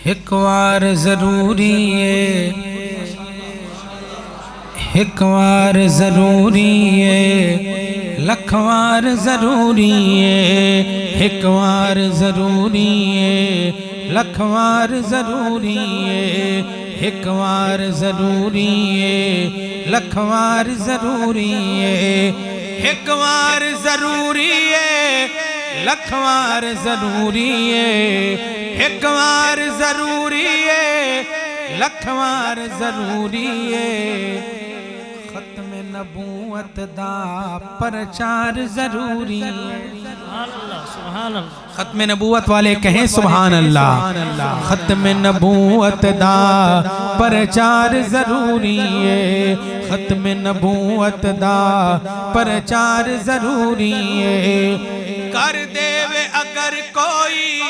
ایک وار ضروری ہے، ایک وار ضروری ہے، لکھ وار ضروری ہے، ایک وار ضروری ہے، لکھ وار ضروری ہے، ایک وار ضروری ہے، لکھ وار ضروری ہے، ایک وار ضروری ہے، لکھ وار ضروری ہے، ایک وار ضروری ہے، لکھ وار ضروری ہے، ختم نبوت دا پرچار ضروری ہے۔ سبحان اللہ۔ ختم نبوت والے کہیں سبحان اللہ۔ ختم نبوت دا پرچار ضروری ہے، ختم نبوت دا پرچار ضروری ہے، کر دے وے اگر کوئی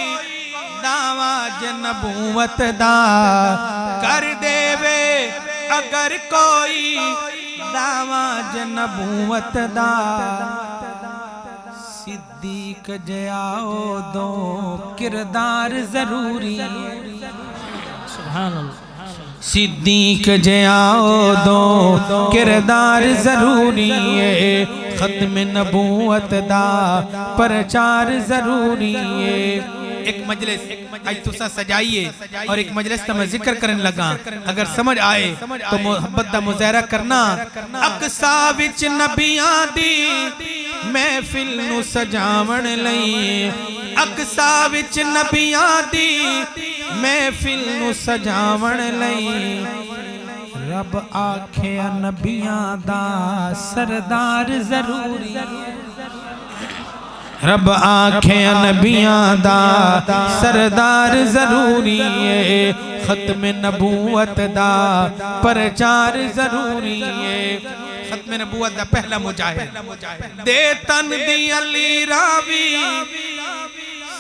دعویٰ نبوت دا، کر دے وے اگر کوئی دعویٰ نبوت دا، صدیق جیاؤ دو کردار ضروری ہے، سبحان اللہ۔ صدیق جیاؤ دو کردار ضروری ہے، ختم نبوت دا پرچار ضروری ہے۔ ایک مجلس آج تسا سجائیے اور ایک مجلس تا میں ذکر کرنے لگا، اگر سمجھ آئے تو محبت دا مظاہرہ کرنا۔ اقصا وچ نبیاں دی محفل نو سجاون لئی، اقصا وچ نبیاں دی محفل نو سجاون لئی، رب آکھے نبیاں دا سردار ضروری، رب آکھے نبیاں دا سردار ضروری ہے، ختم نبوت دا پرچار ضروری ہے۔ ختم نبوت دا پہلا مجاہد دے تن دی علی راوی،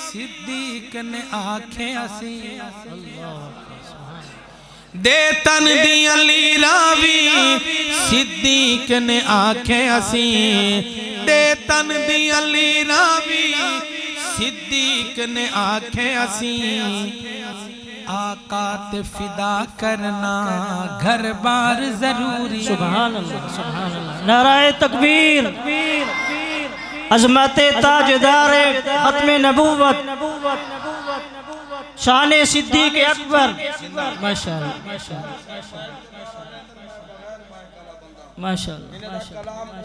صدیق نے آکھے اسی، دے تن دی علی راوی، صدیق نے آکھے اسی، دے تن دی علی راوی، صدیق نے آکھے اسی، آقا تے فدا کرنا گھر بار ضروری۔ سبحان اللہ، سبحان اللہ۔ نعرہ تکبیر، عظمت تاجدار ختم نبوت، شان صدیق اکبر، ماشاءاللہ ماشاءاللہ۔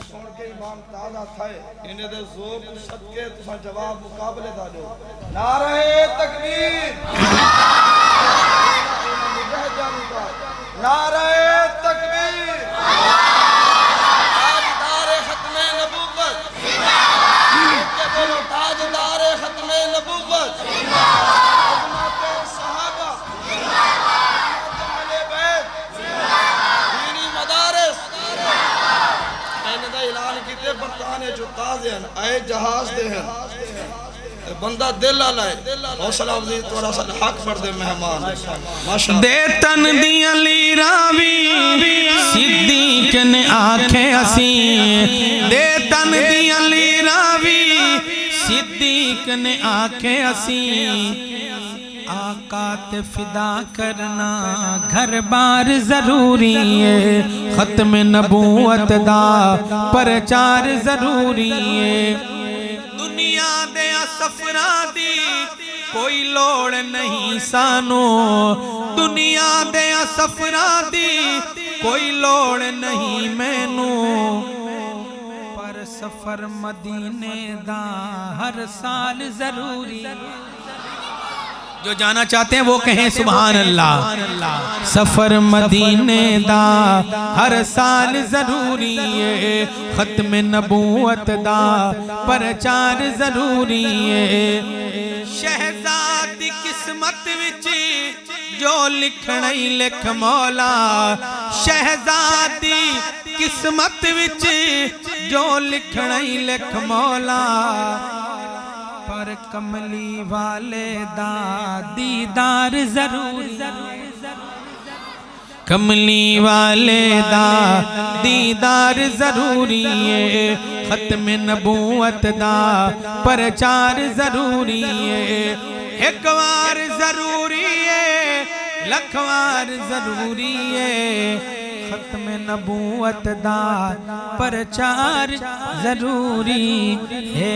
سن کے امام تازہ تھائے انہیں دے ذوق صدقے تسا جواب مقابلے دا دو۔ نعرہ تکبیر، نعرہ تکبیر، تاجدار ختم نبوت، کہ بولو تاجدار ختم نبوت، عظمت صحابہ، اہل بیت، دینی مدارس، میں نے اعلان کیتے برطانیہ جو تازے ہیں آئے جہاز دے ہیں، بندہ دل آلائے حوصلہ افزائی تورا سا حق پر دے مہمان ماشاءاللہ۔ دے تن دی علی راوی، صدیق نے آنکھیں اسی، دے تن دی علی راوی، صدیق نے آنکھیں اسی، آقا تے فدا کرنا گھر بار ضروری ہے، ختم نبوت دا پرچار ضروری ہے، دنیا دے سفرہ دی کوئی لوڑ نہیں سانو، دنیا دے سفرہ دی کوئی لوڑ نہیں مینو، پر سفر مدینے دا ہر سال ضروری، جو جانا چاہتے ہیں وہ کہیں سبحان اللہ۔ سفر مدینے دا ہر سال ضروری ہے، ختم نبوت دا پرچار ضروری ہے، شہزادی قسمت وچ جو لکھنا ہی لکھ مولا، شہزادی قسمت وچ جو لکھنا ہی لکھ مولا، پر کملی والے دا دیدار ضروری، کملی والے دا دیدار ضروری ہے، ختم نبوت دا پرچار ضروری ہے، ایک وار ضروری ہے، لکھوار ضروری ہے ختم نبوت دا پرچار ضروری ہے